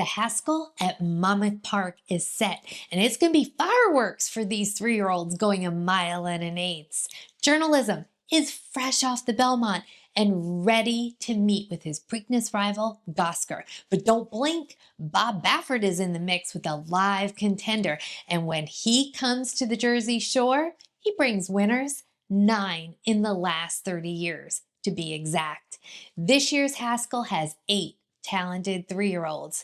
The Haskell at Monmouth Park is set, and it's going to be fireworks for these 3-year-olds going 1.1 miles. Journalism is fresh off the Belmont and ready to meet with his Preakness rival, Gosger. But don't blink, Bob Baffert is in the mix with a live contender, and when he comes to the Jersey Shore, he brings winners, 9 in the last 30 years, to be exact. This year's Haskell has 8 talented 3-year-olds.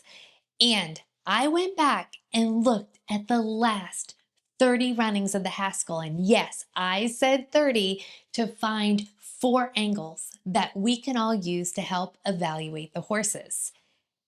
And I went back and looked at the last 30 runnings of the Haskell, and yes, I said 30, to find 4 angles that we can all use to help evaluate the horses.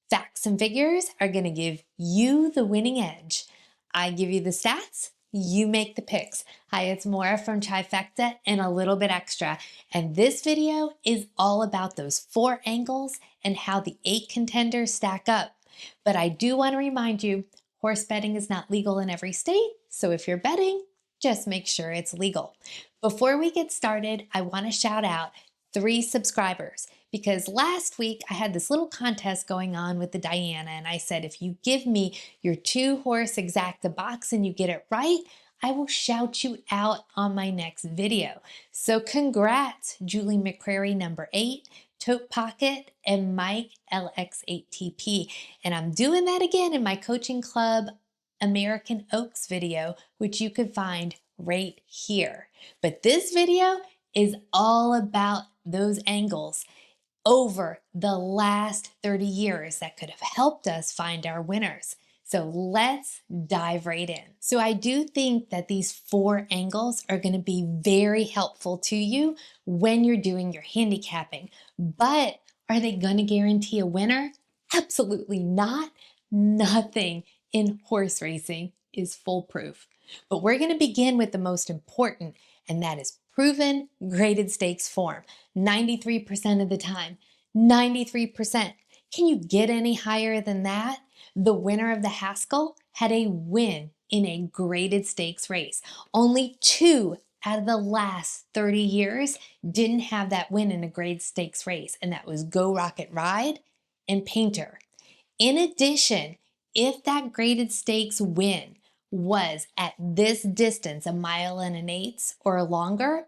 Facts and figures are going to give you the winning edge. I give you the stats, you make the picks. Hi, it's Maura from Trifecta and a little bit extra. And this video is all about those 4 angles and how the 8 contenders stack up. But I do want to remind you, horse betting is not legal in every state. So if you're betting, just make sure it's legal. Before we get started, I want to shout out 3 subscribers, because last week I had this little contest going on with the Diana, and I said, if you give me your 2-horse exacta box and you get it right, I will shout you out on my next video. So congrats, Julie McCrary, number 8, Tote Pocket, and Mike LX8TP. And I'm doing that again in my coaching club American Oaks video, which you could find right here. But this video is all about those angles over the last 30 years that could have helped us find our winners. So let's dive right in. So I do think that these 4 angles are going to be very helpful to you when you're doing your handicapping. But are they going to guarantee a winner? Absolutely not. Nothing in horse racing is foolproof. But we're going to begin with the most important, and that is proven graded stakes form. 93% of the time. 93%. Can you get any higher than that? The winner of the Haskell had a win in a graded stakes race. Only 2 out of the last 30 years didn't have that win in a graded stakes race, and that was Go Rocket Ride and Painter. In addition, if that graded stakes win was at this distance, 1.1 miles or longer,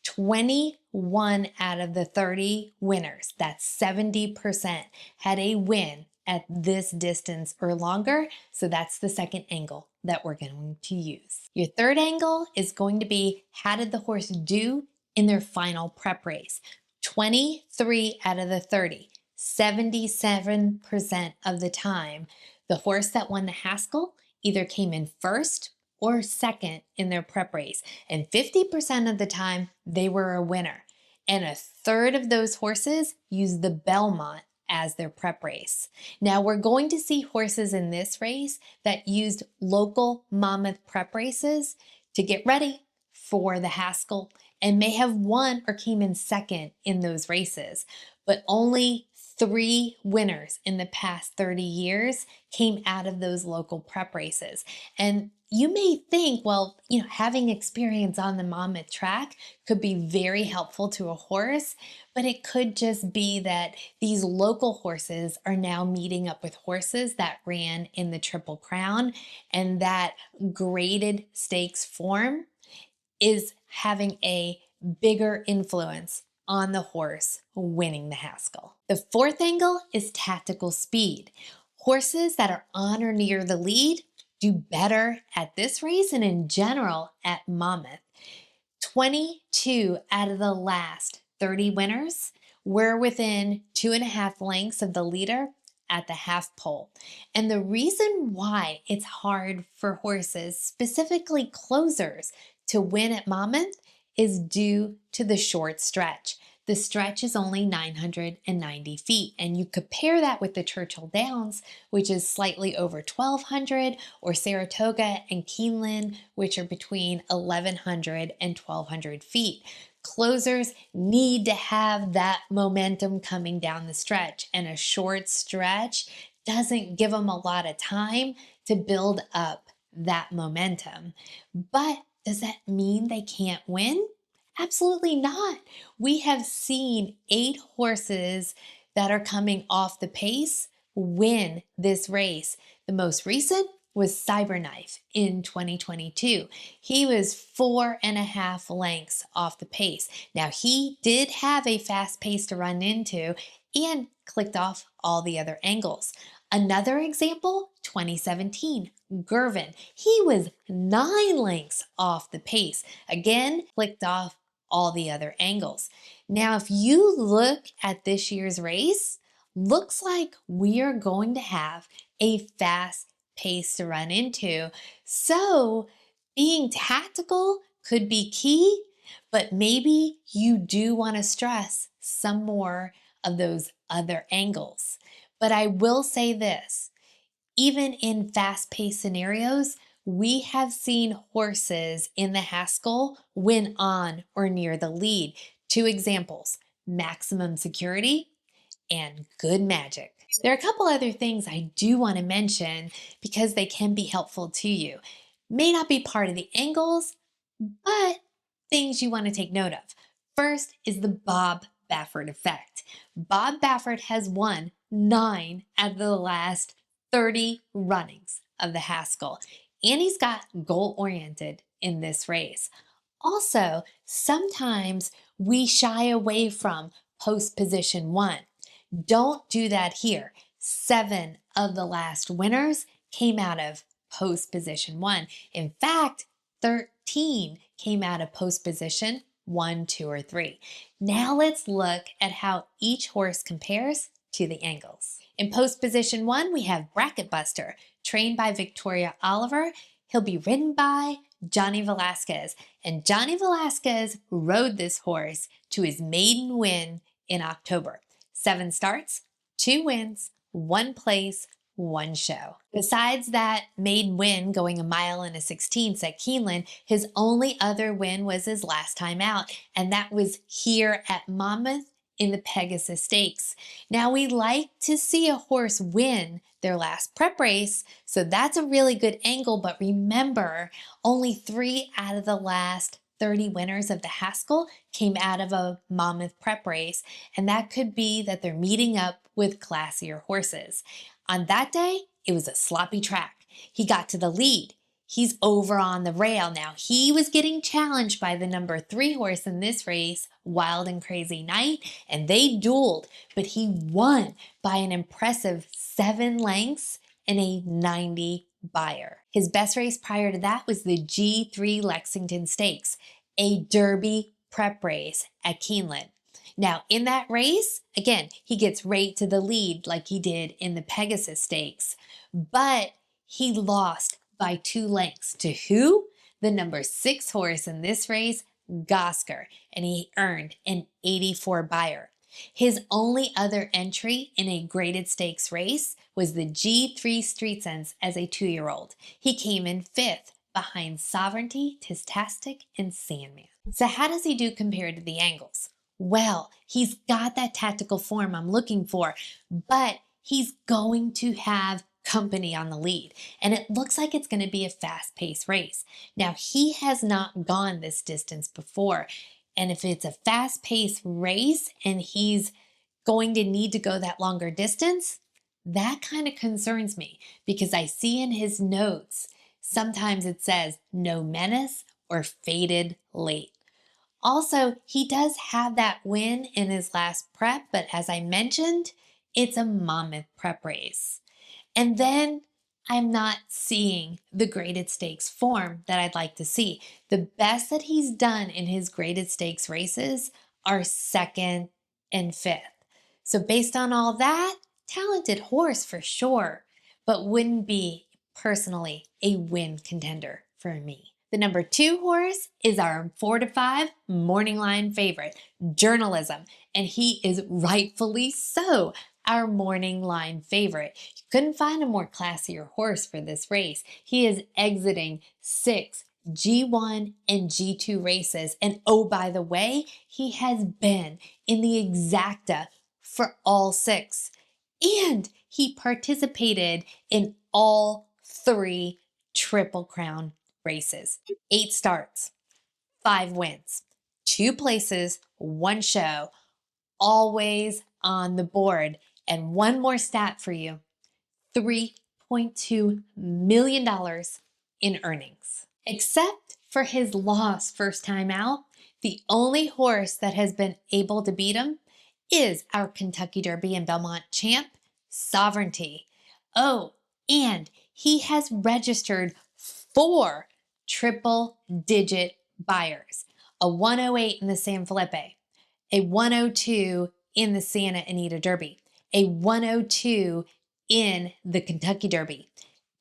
21 out of the 30 winners, that's 70%, had a win at this distance or longer. So that's the second angle that we're going to use. Your third angle is going to be, how did the horse do in their final prep race? 23 out of the 30, 77% of the time, the horse that won the Haskell either came in first or second in their prep race. And 50% of the time, they were a winner. And 1/3 of those horses used the Belmont as their prep race. Now we're going to see horses in this race that used local Monmouth prep races to get ready for the Haskell and may have won or came in second in those races. But only 3 winners in the past 30 years came out of those local prep races. And you may think, well, having experience on the Monmouth track could be very helpful to a horse, but it could just be that these local horses are now meeting up with horses that ran in the Triple Crown, and that graded stakes form is having a bigger influence on the horse winning the Haskell. The 4th angle is tactical speed. Horses that are on or near the lead do better at this race and in general at Monmouth. 22 out of the last 30 winners were within 2.5 lengths of the leader at the half pole. And the reason why it's hard for horses, specifically closers, to win at Monmouth is due to the short stretch. The stretch is only 990 feet, and you compare that with the Churchill Downs, which is slightly over 1,200, or Saratoga and Keeneland, which are between 1,100 and 1,200 feet. Closers need to have that momentum coming down the stretch, and a short stretch doesn't give them a lot of time to build up that momentum. But does that mean they can't win? Absolutely not. We have seen 8 horses that are coming off the pace win this race. The most recent was Cyberknife in 2022. He was 4.5 lengths off the pace. Now, he did have a fast pace to run into and clicked off all the other angles. Another example, 2017, Gervin. He was 9 lengths off the pace. Again, clicked off all the other angles. Now, if you look at this year's race, looks like we are going to have a fast pace to run into. So being tactical could be key, but maybe you do want to stress some more of those other angles. But I will say this, even in fast-paced scenarios, we have seen horses in the Haskell win on or near the lead. 2 examples, Maximum Security and Good Magic. There are a couple other things I do want to mention because they can be helpful to you. May not be part of the angles, but things you want to take note of. First is the Bob Baffert effect. Bob Baffert has won 9 out of the last 30 runnings of the Haskell, and he's got goal-oriented in this race. Also, sometimes we shy away from post position 1. Don't do that here. 7 of the last winners came out of post position 1. In fact, 13 came out of post position 1, 2, or 3. Now let's look at how each horse compares to the angles. In post position 1, we have Bracket Buster, trained by Victoria Oliver. He'll be ridden by Johnny Velasquez, and Johnny Velasquez rode this horse to his maiden win in October. 7 starts, 2 wins, 1 place, 1 show. Besides that maiden win going 1 mile and a 16th at Keeneland, his only other win was his last time out, and that was here at Monmouth in the Pegasus Stakes. Now, we like to see a horse win their last prep race, so that's a really good angle, but remember, only 3 out of the last 30 winners of the Haskell came out of a Monmouth prep race, and that could be that they're meeting up with classier horses. On that day, it was a sloppy track. He got to the lead. He's over on the rail. Now, he was getting challenged by the number 3 horse in this race, WildnCrazynight, and they dueled, but he won by an impressive 7 lengths and a 90 buyer. His best race prior to that was the G3 Lexington Stakes, a Derby prep race at Keeneland. Now, in that race, again, he gets right to the lead like he did in the Pegasus Stakes, but he lost by 2 lengths to who? The number 6 horse in this race, Gosger, and he earned an 84 buyer. His only other entry in a graded stakes race was the G3 Street Sense as a 2-year-old. He came in 5th behind Sovereignty, Tistastic, and Sandman. So how does he do compared to the angles? Well, he's got that tactical form I'm looking for, but he's going to have company on the lead, and it looks like it's going to be a fast-paced race. Now, he has not gone this distance before, and if it's a fast-paced race and he's going to need to go that longer distance, that kind of concerns me because I see in his notes, sometimes it says no menace or faded late. Also, he does have that win in his last prep, but as I mentioned, it's a Monmouth prep race. And then I'm not seeing the graded stakes form that I'd like to see. The best that he's done in his graded stakes races are 2nd and 5th. So based on all that, talented horse for sure, but wouldn't be personally a win contender for me. The number 2 horse is our 4 to 5 morning line favorite, Journalism, and he is rightfully so our morning line favorite. You couldn't find a more classier horse for this race. He is exiting 6 G1 and G2 races, and oh, by the way, he has been in the exacta for all 6, and he participated in all 3 Triple Crown races. 8 starts, 5 wins, 2 places, 1 show, always on the board. And one more stat for you. $3.2 million in earnings. Except for his loss first time out, the only horse that has been able to beat him is our Kentucky Derby and Belmont champ, Sovereignty. Oh, and he has registered 4 triple-digit buyers. A 108 in the San Felipe, a 102 in the Santa Anita Derby, a 102 in the Kentucky Derby,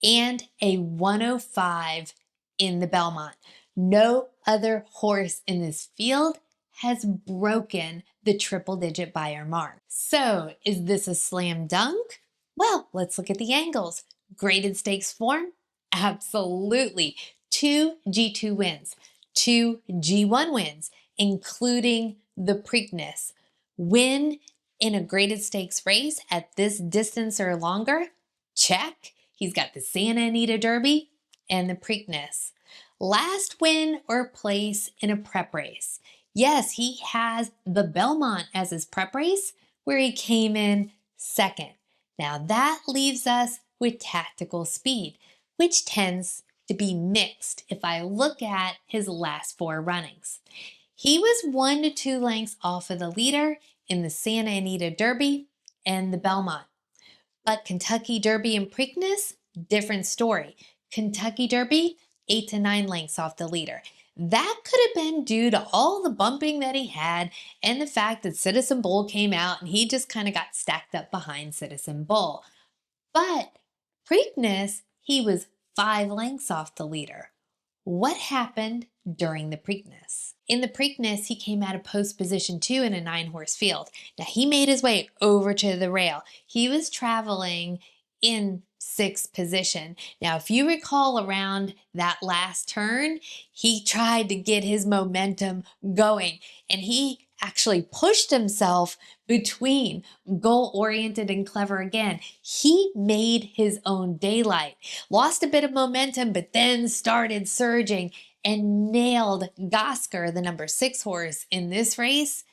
and a 105 in the Belmont. No other horse in this field has broken the triple-digit buyer mark. So, is this a slam dunk? Well, let's look at the angles. Graded stakes form? Absolutely. 2 G2 wins, 2 G1 wins, including the Preakness. Win in a graded stakes race at this distance or longer? Check. He's got the Santa Anita Derby and the Preakness. Last win or place in a prep race. Yes, he has the Belmont as his prep race, where he came in second. Now that leaves us with tactical speed, which tends to be mixed if I look at his last 4 runnings. He was 1 to 2 lengths off of the leader in the Santa Anita Derby and the Belmont. But Kentucky Derby and Preakness, different story. Kentucky Derby, 8 to 9 lengths off the leader. That could have been due to all the bumping that he had and the fact that Citizen Bull came out and he just kind of got stacked up behind Citizen Bull. But Preakness, he was 5 lengths off the leader. What happened during the Preakness? In the Preakness, he came out of post position 2 in a 9-horse field. Now, he made his way over to the rail. He was traveling in 6th position. Now, if you recall around that last turn, he tried to get his momentum going, and he actually pushed himself between goal-oriented and clever again. He made his own daylight, lost a bit of momentum, but then started surging and nailed Gosger, the number 6 horse in this race,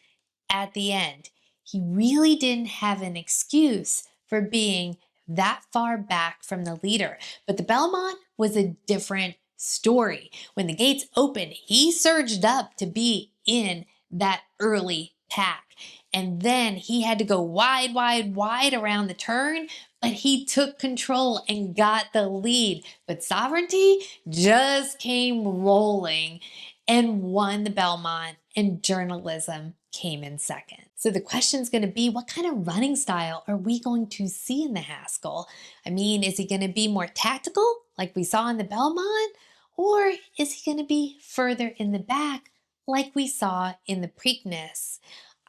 at the end. He really didn't have an excuse for being that far back from the leader. But the Belmont was a different story. When the gates opened, he surged up to be in that early pack. And then he had to go wide around the turn, but he took control and got the lead. But Sovereignty just came rolling and won the Belmont, and Journalism came in second. So the question's going to be, what kind of running style are we going to see in the Haskell? I mean, is he going to be more tactical like we saw in the Belmont? Or is he going to be further in the back like we saw in the Preakness?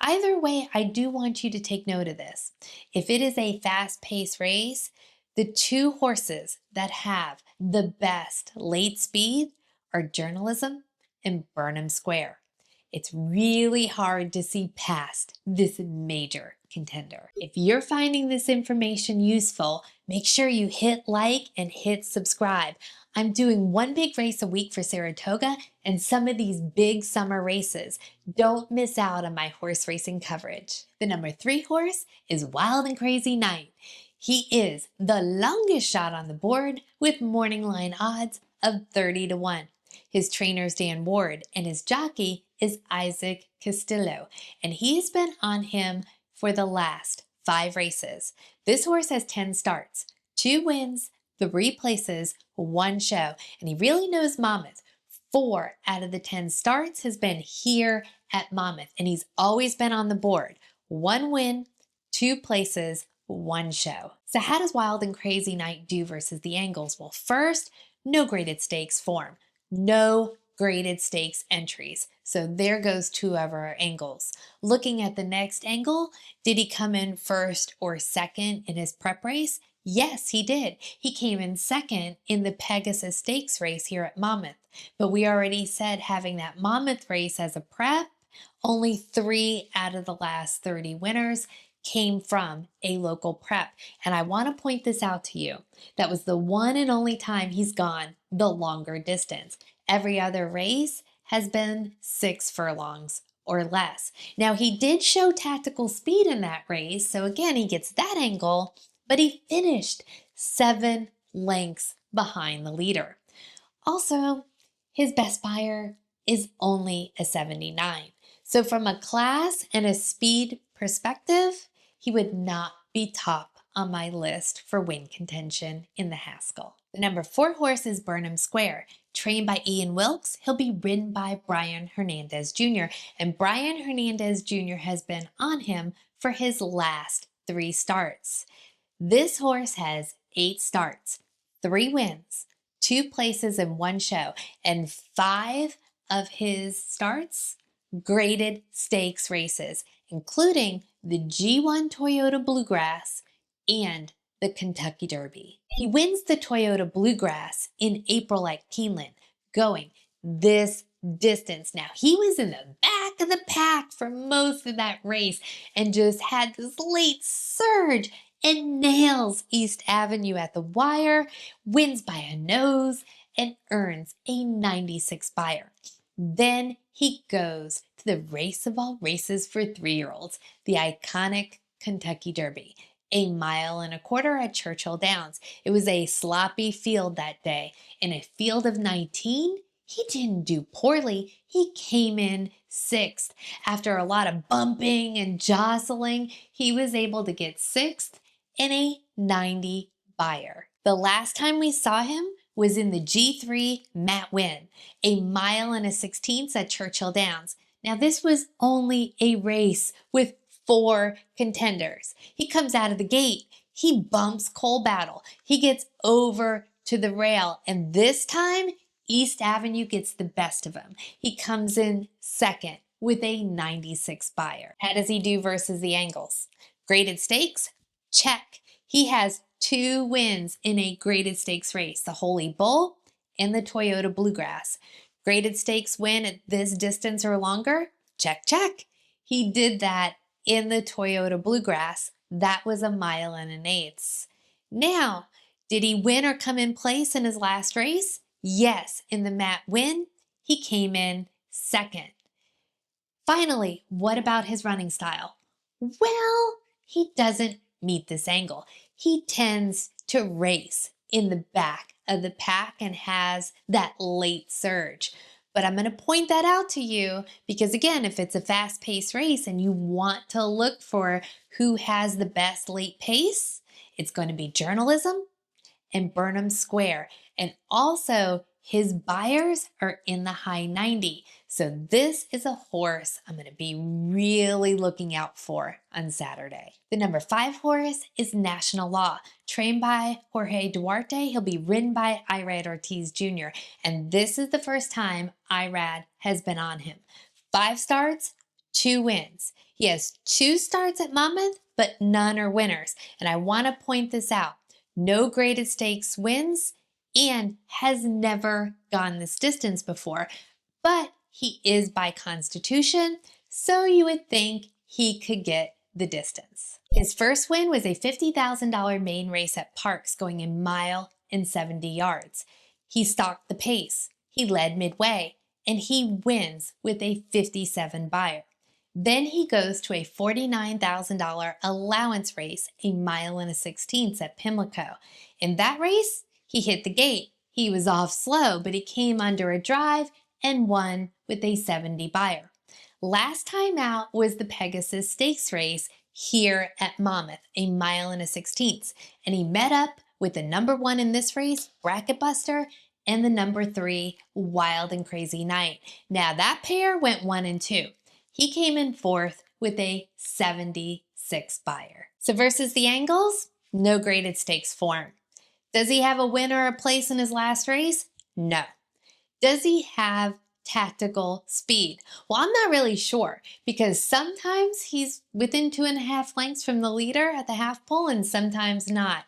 Either way, I do want you to take note of this. If it is a fast-paced race, the 2 horses that have the best late speed are Journalism and Burnham Square. It's really hard to see past this major contender. If you're finding this information useful, make sure you hit like and hit subscribe. I'm doing 1 big race a week for Saratoga and some of these big summer races. Don't miss out on my horse racing coverage. The number 3 horse is WildnCrazynight. He is the longest shot on the board with morning line odds of 30 to 1. His trainer's Dan Ward and his jockey is Isaac Castillo, and he's been on him for the last 5 races. This horse has 10 starts, 2 wins, 3 places, 1 show, and he really knows Monmouth. 4 out of the 10 starts has been here at Monmouth, and he's always been on the board. 1 win, 2 places, 1 show. So how does WildnCrazynight do versus the angles? Well, first, no graded stakes form. No graded stakes entries. So there goes 2 of our angles. Looking at the next angle, did he come in first or second in his prep race? Yes, he did. He came in second in the Pegasus Stakes race here at Monmouth. But we already said having that Monmouth race as a prep, only 3 out of the last 30 winners came from a local prep. And I want to point this out to you. That was the one and only time he's gone the longer distance. Every other race has been 6 furlongs or less. Now, he did show tactical speed in that race, so again, he gets that angle, but he finished 7 lengths behind the leader. Also, his best Beyer is only a 79. So from a class and a speed perspective, he would not be top on my list for win contention in the Haskell. The number 4 horse is Burnham Square. Trained by Ian Wilkes, he'll be ridden by Brian Hernandez Jr. And Brian Hernandez Jr. has been on him for his last 3 starts. This horse has 8 starts, 3 wins, 2 places in 1 show, and 5 of his starts graded stakes races, including the G1 Toyota Bluegrass and the Kentucky Derby. He wins the Toyota Bluegrass in April at Keeneland, going this distance. Now, he was in the back of the pack for most of that race and just had this late surge and nails East Avenue at the wire, wins by a nose, and earns a 96 Beyer. Then he goes to the race of all races for 3-year-olds, the iconic Kentucky Derby, a 1.25 miles at Churchill Downs. It was a sloppy field that day. In a field of 19, he didn't do poorly. He came in 6th. After a lot of bumping and jostling, he was able to get 6th in a 90 Beyer. The last time we saw him was in the G3 Matt Win, a 1.16 miles at Churchill Downs. Now this was only a race with 4 contenders. He comes out of the gate, he bumps Cole Battle, he gets over to the rail, and this time East Avenue gets the best of him. He comes in 2nd with a 96 Beyer. How does he do versus the Angles? Graded stakes? Check. He has 2 wins in a graded stakes race, the Holy Bull and the Toyota Bluegrass. Graded stakes win at this distance or longer? Check, check. He did that in the Toyota Bluegrass. That was a 1.8 miles. Now, did he win or come in place in his last race? Yes, in the Matt Win, he came in 2nd. Finally, what about his running style? Well, he doesn't meet this angle. He tends to race in the back of the pack and has that late surge. But I'm going to point that out to you because, again, if it's a fast-paced race and you want to look for who has the best late pace, it's going to be Journalism and Burnham Square. And also, his Beyers are in the high 90. So this is a horse I'm going to be really looking out for on Saturday. The number 5 horse is National Law. Trained by Jorge Duarte, he'll be ridden by Irad Ortiz Jr. And this is the first time Irad has been on him. 5 starts, 2 wins. He has 2 starts at Monmouth, but none are winners. And I want to point this out. No graded stakes wins and has never gone this distance before. But he is by constitution, so you would think he could get the distance. His first win was a $50,000 main race at Parks going a 1 mile and 70 yards. He stalked the pace, he led midway, and he wins with a 57 Beyer. Then he goes to a $49,000 allowance race, a 1.16 miles at Pimlico. In that race, he hit the gate. He was off slow, but he came under a drive and won with a 70 Beyer. Last time out was the Pegasus Stakes race here at Monmouth, a 1.16 miles, and he met up with the number 1 in this race, Bracket Buster, and the number 3, WildnCrazynight. Now that pair went 1 and 2. He came in 4th with a 76 Beyer. So versus the Angles, no graded stakes form. Does he have a win or a place in his last race? No. Does he have tactical speed? Well, I'm not really sure because sometimes he's within 2.5 lengths from the leader at the half pole and sometimes not.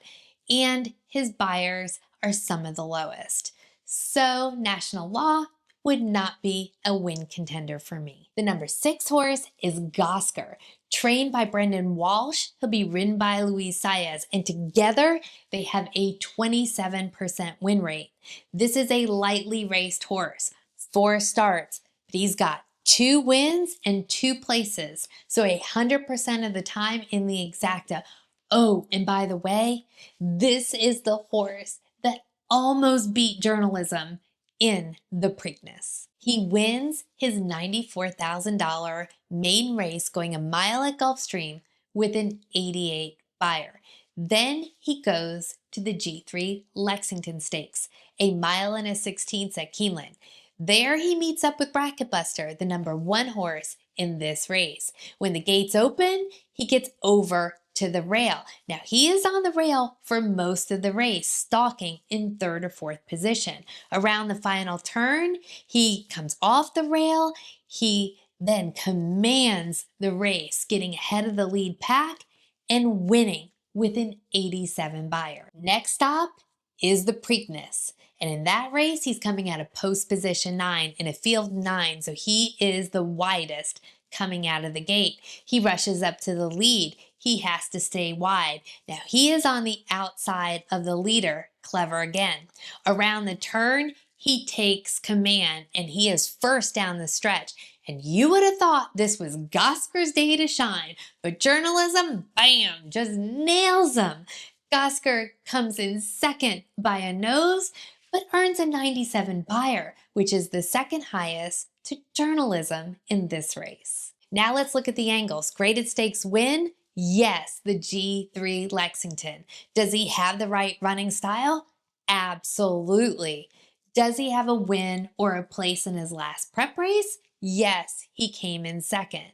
And his Beyers are some of the lowest. So National Law would not be a win contender for me. The number 6 horse is Gosger. Trained by Brendan Walsh, he'll be ridden by Luis Saez, and together they have a 27% win rate. This is a lightly raced horse, 4 starts, but he's got 2 wins and 2 places, so 100% of the time in the exacta. Oh, and by the way, this is the horse that almost beat journalism in the Preakness. He wins his $94,000 maiden race going a mile at Gulfstream with an 88 buyer. Then he goes to the G3 Lexington Stakes, a mile and a 16th at Keeneland. There he meets up with Bracket Buster, the number 1 horse in this race. When the gates open, he gets over to the rail. Now he is on the rail for most of the race, stalking in 3rd or 4th position. Around the final turn, he comes off the rail. He then commands the race, getting ahead of the lead pack and winning with an 87 buyer. Next stop is the Preakness. And in that race, he's coming out of post position 9 in a field 9, so he is the widest coming out of the gate. He rushes up to the lead. He has to stay wide. Now he is on the outside of the leader. Clever again. Around the turn, he takes command and he is first down the stretch. And you would have thought this was Gosger's day to shine, but journalism, bam, just nails him. Gosger comes in second by a nose, but earns a 97 buyer, which is the second highest to journalism in this race. Now let's look at the angles. Graded stakes win? Yes, the G3 Lexington. Does he have the right running style? Absolutely. Does he have a win or a place in his last prep race? Yes, he came in second.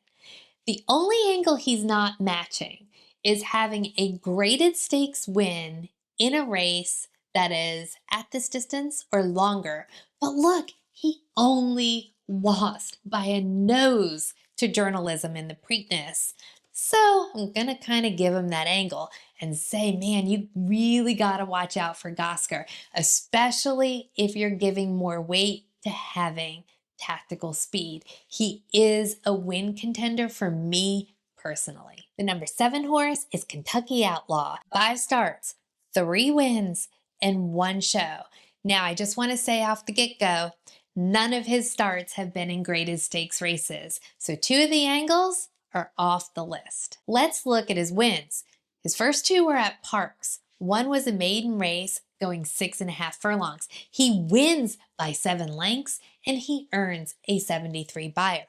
The only angle he's not matching is having a graded stakes win in a race that is at this distance or longer. But look, he only lost by a nose to journalism in the Preakness. So I'm going to kind of give him that angle and say, man, you really got to watch out for Gosger, especially if you're giving more weight to having tactical speed. He is a win contender for me personally. The number 7 horse is Kentucky Outlaw. 5 starts, 3 wins, and 1 show. Now, I just want to say off the get-go, none of his starts have been in graded stakes races, so 2 of the angles are off the list. Let's look at his wins. His first 2 were at Parks. One was a maiden race going 6.5 furlongs. He wins by 7 lengths and he earns a 73 buyer.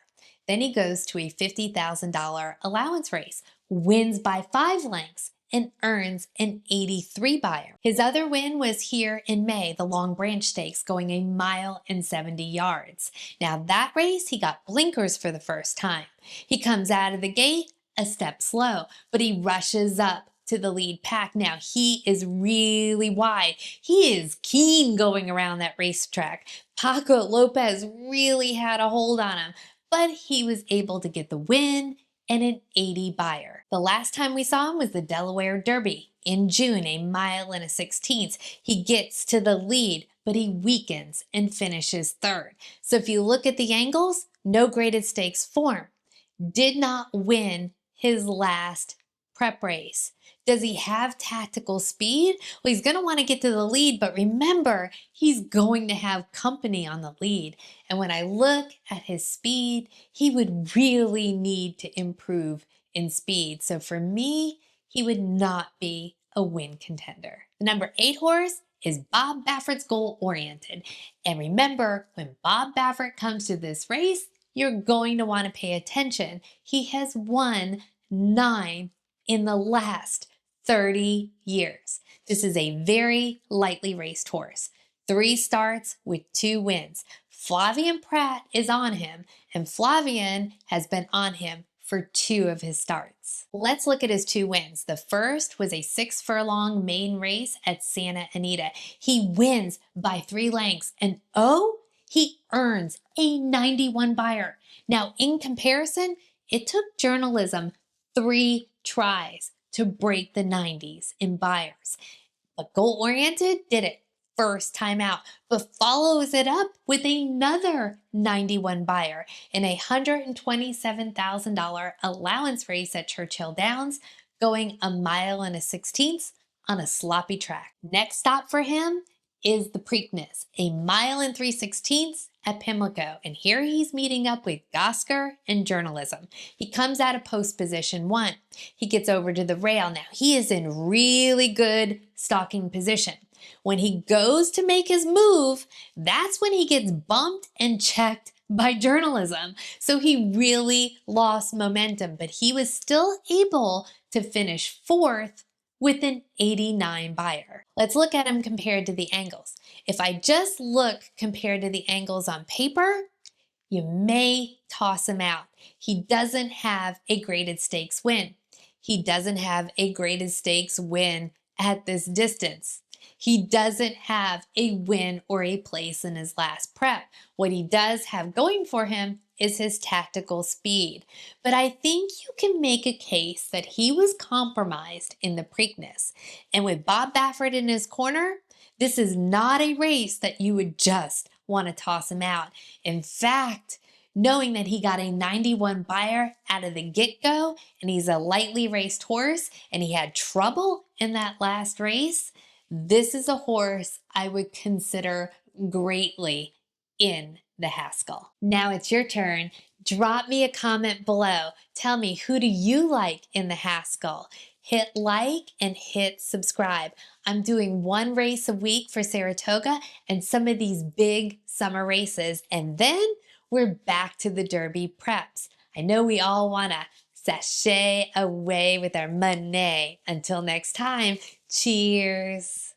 Then he goes to a $50,000 allowance race, wins by 5 lengths and earns an 83 buyer. His other win was here in May, the Long Branch Stakes, going a mile and 70 yards. Now that race, he got blinkers for the first time. He comes out of the gate a step slow, but he rushes up to the lead pack. Now he is really wide. He is keen going around that racetrack. Paco Lopez really had a hold on him, but he was able to get the win and an 80 buyer. The last time we saw him was the Delaware Derby in June, a mile and a 16th. He gets to the lead, but he weakens and finishes 3rd. So if you look at the angles, no graded stakes form. Did not win his last prep race. Does he have tactical speed? Well, he's going to want to get to the lead, but remember, he's going to have company on the lead. And when I look at his speed, he would really need to improve in speed. So for me, he would not be a win contender. The number 8 horse is Bob Baffert's Goal Oriented. And remember, when Bob Baffert comes to this race, you're going to want to pay attention. He has won 9 in the last 30 years. This is a very lightly raced horse. 3 starts with 2 wins. Flavien Prat is on him, and Flavien has been on him for 2 of his starts. Let's look at his 2 wins. The first was a 6 furlong maiden race at Santa Anita. He wins by 3 lengths, and he earns a 91 buyer. Now, in comparison, it took journalism 3 tries to break the 90s in buyers. But Goal Oriented did it first time out, but follows it up with another 91 buyer in a $127,000 allowance race at Churchill Downs, going a mile and a 16th on a sloppy track. Next stop for him is the Preakness, a mile and 3/16 at Pimlico. And here he's meeting up with Gosger and journalism. He comes out of post position 1. He gets over to the rail. Now he is in really good stalking position. When he goes to make his move, that's when he gets bumped and checked by journalism. So he really lost momentum, but he was still able to finish 4th with an 89 buyer. Let's look at him compared to the angles. If I just look compared to the angles on paper, you may toss him out. He doesn't have a graded stakes win. He doesn't have a graded stakes win at this distance. He doesn't have a win or a place in his last prep. What he does have going for him is his tactical speed. But I think you can make a case that he was compromised in the Preakness. And with Bob Baffert in his corner, this is not a race that you would just want to toss him out. In fact, knowing that he got a 91 buyer out of the get-go and he's a lightly raced horse and he had trouble in that last race, this is a horse I would consider greatly in the Haskell. Now it's your turn. Drop me a comment below. Tell me, who do you like in the Haskell? Hit like and hit subscribe. I'm doing 1 race a week for Saratoga and some of these big summer races. And then we're back to the Derby preps. I know we all want to sashay away with our money. Until next time, cheers.